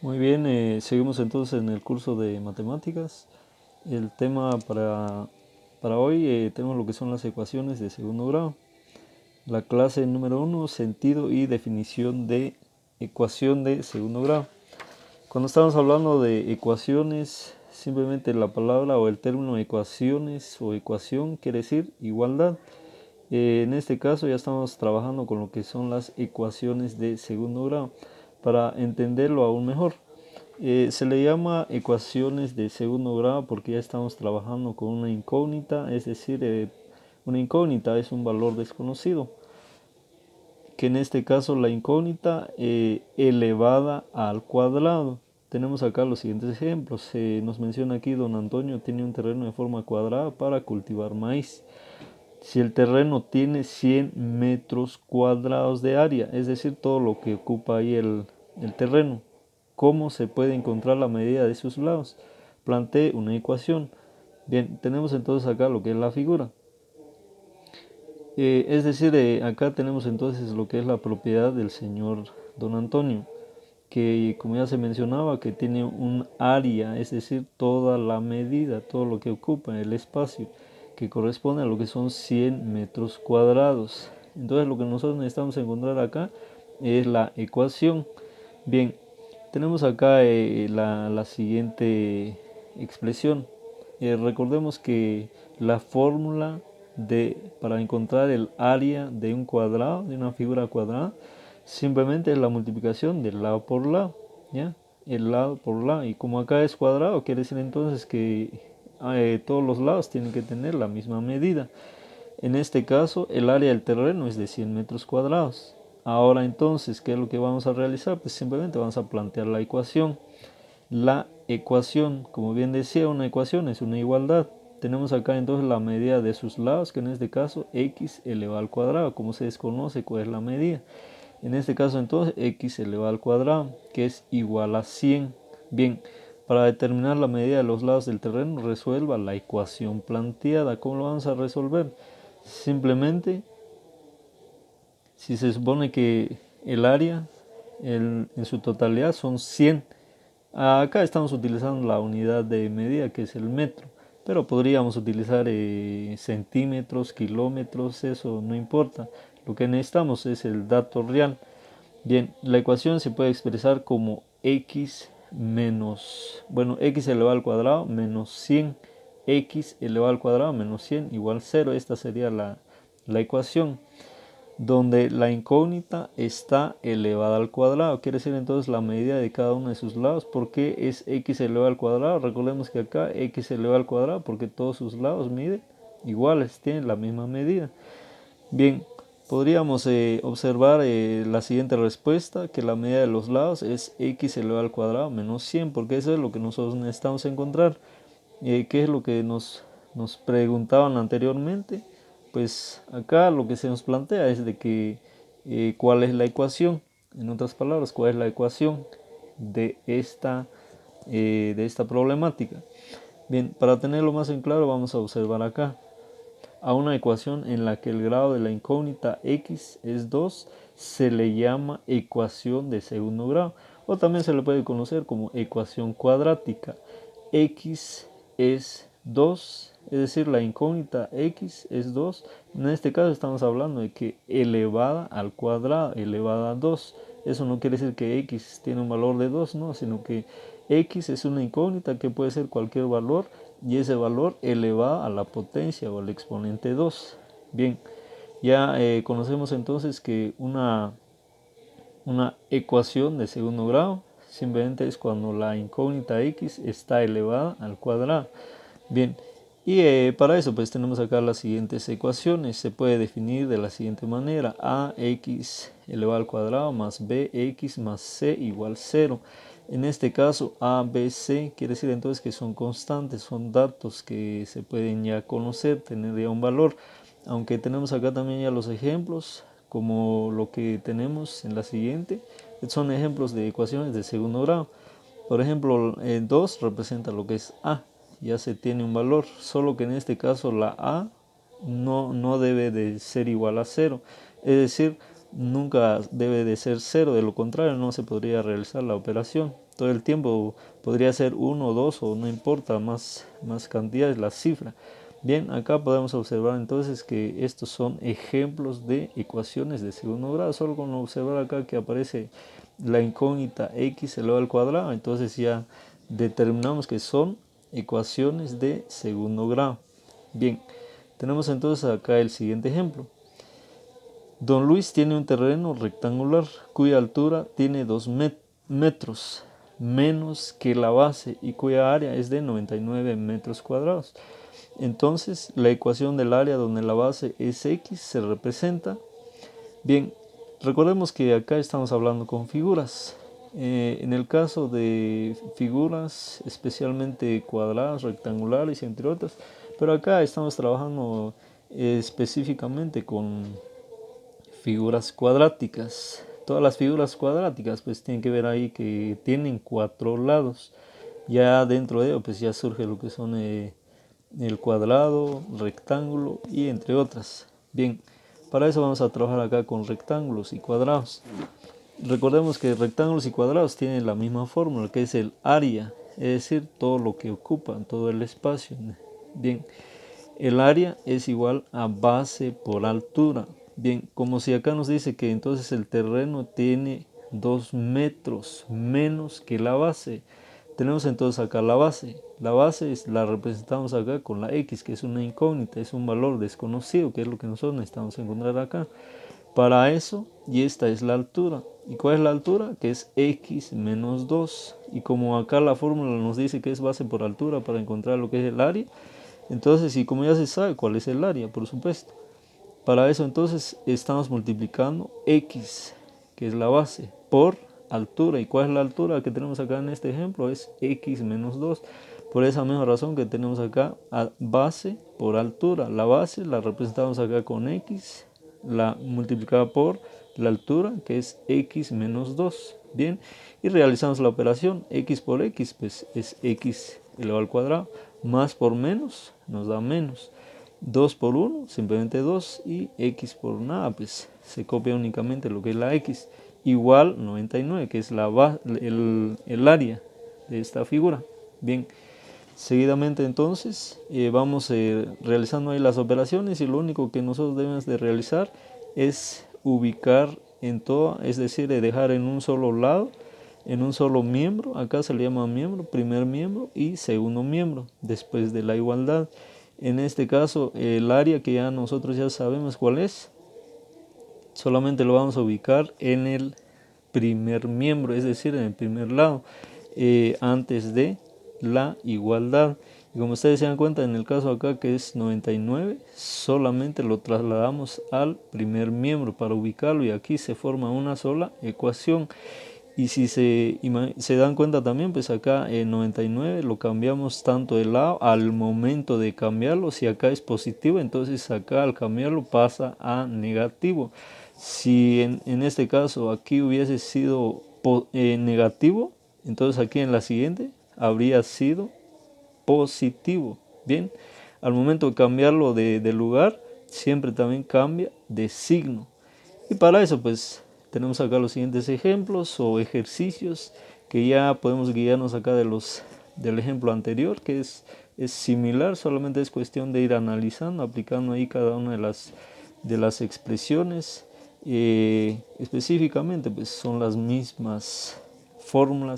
Muy bien, seguimos entonces en el curso de matemáticas. El tema para hoy tenemos lo que son las ecuaciones de segundo grado. La clase número 1, sentido y definición de ecuación de segundo grado. Cuando estamos hablando de ecuaciones, simplemente la palabra o el término ecuaciones o ecuación quiere decir igualdad. En este caso ya estamos trabajando con lo que son las ecuaciones de segundo grado para entenderlo aún mejor. Se le llama ecuaciones de segundo grado porque ya estamos trabajando con una incógnita, es decir, una incógnita es un valor desconocido, que en este caso la incógnita elevada al cuadrado. Tenemos acá los siguientes ejemplos. Nos menciona aquí: don Antonio tiene un terreno de forma cuadrada para cultivar maíz. Si el terreno tiene 100 metros cuadrados de área, es decir, todo lo que ocupa ahí el terreno, ¿cómo se puede encontrar la medida de sus lados? Plantee una ecuación. Bien, tenemos entonces acá lo que es la figura. Es decir, acá tenemos entonces lo que es la propiedad del señor don Antonio, que como ya se mencionaba, que tiene un área, es decir, toda la medida, todo lo que ocupa el espacio, que corresponde a lo que son 100 metros cuadrados. Entonces lo que nosotros necesitamos encontrar acá es la ecuación. Bien, tenemos acá la siguiente expresión. Recordemos que la fórmula para encontrar el área de un cuadrado, de una figura cuadrada, simplemente es la multiplicación del lado por lado, ¿ya? El lado por lado. Y como acá es cuadrado, quiere decir entonces que todos los lados tienen que tener la misma medida. En este caso, el área del terreno es de 100 metros cuadrados. Ahora entonces, ¿qué es lo que vamos a realizar? Pues simplemente vamos a plantear la ecuación. La ecuación, como bien decía, una ecuación es una igualdad. Tenemos acá entonces la medida de sus lados, que en este caso x elevado al cuadrado. Como se desconoce cuál es la medida. En este caso entonces x elevado al cuadrado, que es igual a 100. Bien, para determinar la medida de los lados del terreno, resuelva la ecuación planteada. ¿Cómo lo vamos a resolver? Simplemente, si se supone que el área en su totalidad son 100, acá estamos utilizando la unidad de medida que es el metro, pero podríamos utilizar centímetros, kilómetros, eso no importa. Lo que necesitamos es el dato real. Bien, la ecuación se puede expresar como x x elevado al cuadrado menos 100, x elevado al cuadrado menos 100 igual 0. Esta sería la ecuación, donde la incógnita está elevada al cuadrado. Quiere decir entonces la medida de cada uno de sus lados. ¿Por qué es x elevado al cuadrado? Recordemos que acá x elevado al cuadrado porque todos sus lados miden iguales, tienen la misma medida. Bien, podríamos observar la siguiente respuesta, que la medida de los lados es x elevado al cuadrado menos 100, porque eso es lo que nosotros necesitamos encontrar. ¿Qué es lo que nos preguntaban anteriormente? Pues acá lo que se nos plantea es de que cuál es la ecuación, en otras palabras, cuál es la ecuación de esta problemática. Bien, para tenerlo más en claro vamos a observar acá a una ecuación en la que el grado de la incógnita x es 2, se le llama ecuación de segundo grado, o también se le puede conocer como ecuación cuadrática. X es 2, es decir, la incógnita x es 2. En este caso estamos hablando de que elevada al cuadrado, elevada a 2. Eso no quiere decir que x tiene un valor de 2, no, sino que x es una incógnita que puede ser cualquier valor, y ese valor elevado a la potencia o al exponente 2. Bien, ya conocemos entonces que una ecuación de segundo grado simplemente es cuando la incógnita x está elevada al cuadrado. Bien, y para eso pues tenemos acá las siguientes ecuaciones. Se puede definir de la siguiente manera: ax elevado al cuadrado más bx más c igual 0. En este caso a, b, c quiere decir entonces que son constantes, son datos que se pueden ya conocer, tener ya un valor. Aunque tenemos acá también ya los ejemplos, como lo que tenemos en la siguiente. Son ejemplos de ecuaciones de segundo grado. Por ejemplo, el 2 representa lo que es a, ya se tiene un valor, solo que en este caso la a no debe de ser igual a 0. Es decir, nunca debe de ser 0, de lo contrario no se podría realizar la operación. Todo el tiempo podría ser 1, 2 o no importa, más cantidades, la cifra. Bien, acá podemos observar entonces que estos son ejemplos de ecuaciones de segundo grado. Solo con observar acá que aparece la incógnita x elevado al cuadrado, entonces ya determinamos que son ecuaciones de segundo grado. Bien, tenemos entonces acá el siguiente ejemplo. Don Luis tiene un terreno rectangular cuya altura tiene 2 metros menos que la base y cuya área es de 99 metros cuadrados. Entonces la ecuación del área donde la base es x se representa. Bien, recordemos que acá estamos hablando con figuras. En el caso de figuras especialmente cuadradas, rectangulares y entre otras, pero acá estamos trabajando específicamente con figuras cuadráticas. Todas las figuras cuadráticas pues tienen que ver ahí que tienen 4 lados. Ya dentro de ello pues ya surge lo que son el cuadrado, rectángulo y entre otras. Bien, para eso vamos a trabajar acá con rectángulos y cuadrados. Recordemos que rectángulos y cuadrados tienen la misma fórmula, que es el área, es decir, todo lo que ocupan, todo el espacio. Bien, el área es igual a base por altura. Bien, como si acá nos dice que entonces el terreno tiene 2 metros menos que la base. Tenemos entonces acá la base. La base la representamos acá con la x, que es una incógnita, es un valor desconocido, que es lo que nosotros necesitamos encontrar acá. Para eso, y esta es la altura. ¿Y cuál es la altura? Que es x menos 2. Y como acá la fórmula nos dice que es base por altura para encontrar lo que es el área, entonces, y como ya se sabe cuál es el área, por supuesto. Para eso entonces estamos multiplicando x, que es la base, por altura. ¿Y cuál es la altura que tenemos acá en este ejemplo? Es x menos 2. Por esa misma razón que tenemos acá base por altura. La base la representamos acá con x, la multiplicada por la altura, que es x menos 2. Bien, y realizamos la operación x por x, pues es x elevado al cuadrado, más por menos nos da menos. 2 por 1, simplemente 2, y x por nada, pues se copia únicamente lo que es la x, igual 99, que es el área de esta figura. Bien, seguidamente entonces vamos realizando ahí las operaciones y lo único que nosotros debemos de realizar es ubicar en toda, es decir, dejar en un solo lado, en un solo miembro, acá se le llama miembro, primer miembro y segundo miembro, después de la igualdad. En este caso, el área que ya nosotros ya sabemos cuál es, solamente lo vamos a ubicar en el primer miembro, es decir, en el primer lado, antes de la igualdad. Y como ustedes se dan cuenta, en el caso acá que es 99, solamente lo trasladamos al primer miembro para ubicarlo y aquí se forma una sola ecuación. Y si se dan cuenta también, pues acá en 99 lo cambiamos tanto de lado al momento de cambiarlo. Si acá es positivo, entonces acá al cambiarlo pasa a negativo. Si en este caso aquí hubiese sido negativo, entonces aquí en la siguiente habría sido positivo. Bien, al momento de cambiarlo de lugar, siempre también cambia de signo. Y para eso pues tenemos acá los siguientes ejemplos o ejercicios que ya podemos guiarnos acá del ejemplo anterior, que es similar, solamente es cuestión de ir analizando, aplicando ahí cada una de las expresiones. Específicamente pues son las mismas fórmulas